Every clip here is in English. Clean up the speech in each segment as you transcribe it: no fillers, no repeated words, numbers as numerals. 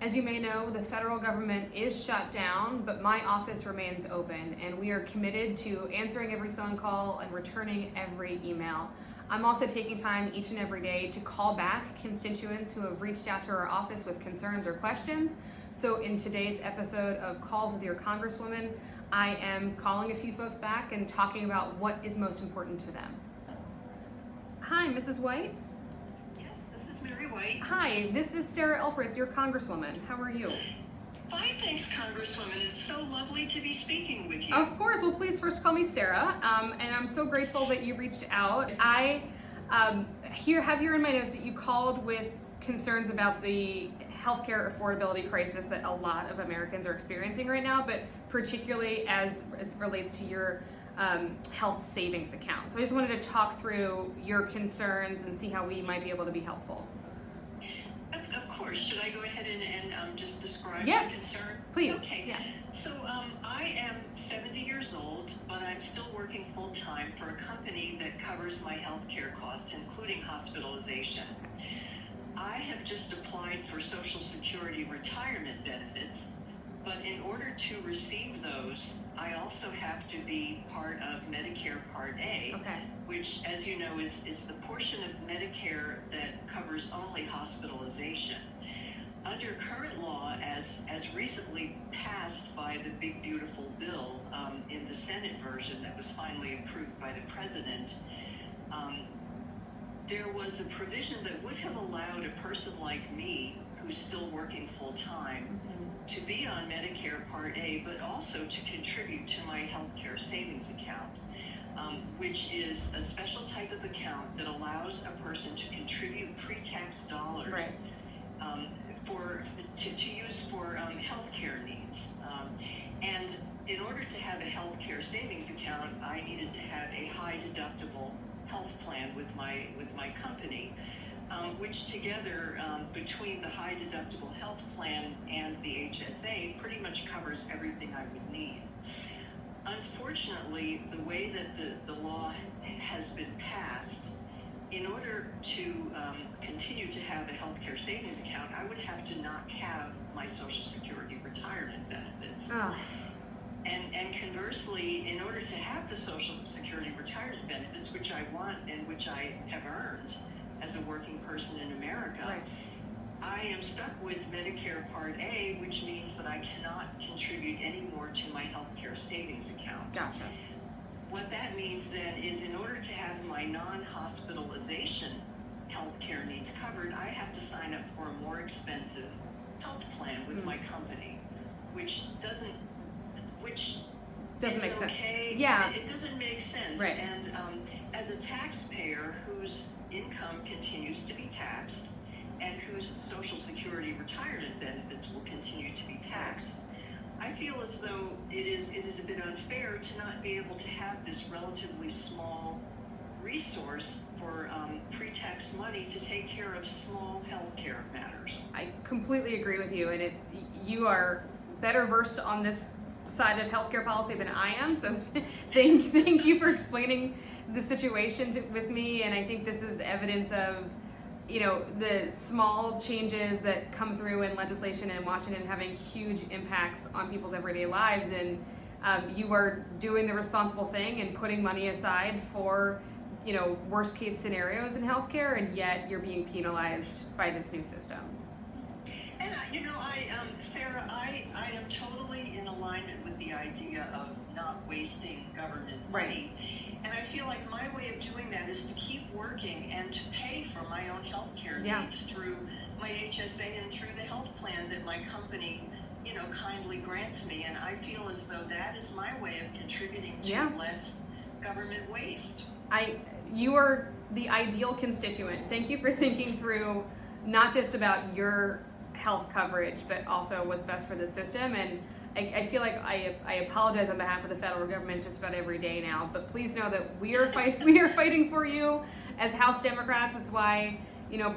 As you may know, the federal government is shut down, but my office remains open, and we are committed to answering every phone call and returning every email. I'm also taking time each and every day to call back constituents who have reached out to our office with concerns or questions. So in today's episode of Calls With Your Congresswoman, I am calling a few folks back and talking about what is most important to them. Hi, Mrs. White. Mary White. Hi, this is Sarah Elfreth, your Congresswoman. How are you? Fine, thanks, Congresswoman. It's so lovely to be speaking with you. Of course. Well, please first call me Sarah, and I'm so grateful that you reached out. I have here in my notes that you called with concerns about the healthcare affordability crisis that a lot of Americans are experiencing right now, but particularly as it relates to your health savings account. So I just wanted to talk through your concerns and see how we might be able to be helpful. Of course. Should I go ahead and just describe Yes, my concern? please. Okay. Yes. So I am 70 years old, but I'm still working full-time for a company that covers my health care costs, including hospitalization. I have just applied for Social Security retirement benefits, but in order to receive those, I also have to be part of Medicare Part A, which, as you know, is the portion of Medicare that covers only hospitalization. Under current law, as recently passed by the big beautiful bill in the Senate version that was finally approved by the President, there was a provision that would have allowed a person like me, who's still working full-time, to be on Medicare Part A, but also to contribute to my healthcare savings account, which is a special type of account that allows a person to contribute pre-tax dollars to use for healthcare needs. And in order to have a healthcare savings account, I needed to have a high deductible health plan with my company. Which together, between the high deductible health plan and the HSA, pretty much covers everything I would need. Unfortunately, the way that the law has been passed, in order to continue to have a healthcare savings account, I would have to not have my Social Security retirement benefits. Oh. And conversely, in order to have the Social Security retirement benefits, which I want and which I have earned as a working person in America, I am stuck with Medicare Part A, which means that I cannot contribute any more to my healthcare savings account. Gotcha. What that means then is, in order to have my non-hospitalization healthcare needs covered, I have to sign up for a more expensive health plan with my company, which doesn't make sense. Yeah, it doesn't make sense. Right. And as a taxpayer whose income continues to be taxed and whose Social Security retirement benefits will continue to be taxed, I feel as though it is a bit unfair to not be able to have this relatively small resource for pre-tax money to take care of small health care matters. I completely agree with you, and you are better versed on this side of healthcare policy than I am, so thank you for explaining the situation with me. And I think this is evidence of, the small changes that come through in legislation in Washington having huge impacts on people's everyday lives, and you are doing the responsible thing and putting money aside for worst case scenarios in healthcare, and yet you're being penalized by this new system. And Sarah, I am totally in alignment with the idea of not wasting government money. And I feel like my way of doing that is to keep working and to pay for my own health care needs through my HSA and through the health plan that my company, kindly grants me. And I feel as though that is my way of contributing to less government waste. You are the ideal constituent. Thank you for thinking through not just about your health coverage, but also what's best for the system. And I feel like I apologize on behalf of the federal government just about every day now, but please know that we are fighting for you as House Democrats. That's why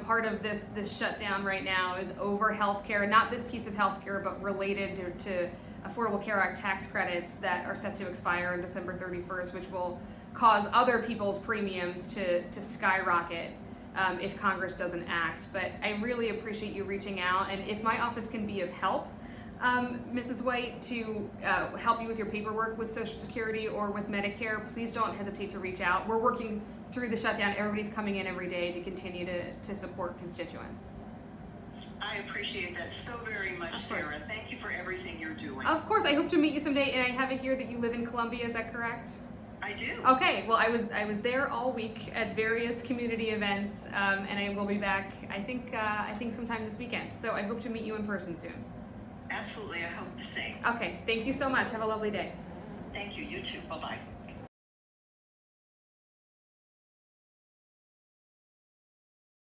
part of this shutdown right now is over healthcare, not this piece of healthcare, but related to Affordable Care Act tax credits that are set to expire on December 31st, which will cause other people's premiums to skyrocket if Congress doesn't act. But I really appreciate you reaching out, and if my office can be of help, Mrs. White, to help you with your paperwork with Social Security or with Medicare, please don't hesitate to reach out. We're working through the shutdown. Everybody's coming in every day to continue to support constituents. I appreciate that so very much, Sarah. Thank you for everything you're doing. Of course, I hope to meet you someday, and I have it here that you live in Columbia, is that correct? I do. Okay, well, I was there all week at various community events, and I will be back, I think sometime this weekend. So I hope to meet you in person soon. Absolutely, I hope the same. Okay, thank you so much. Have a lovely day. Thank you, you too. Bye-bye.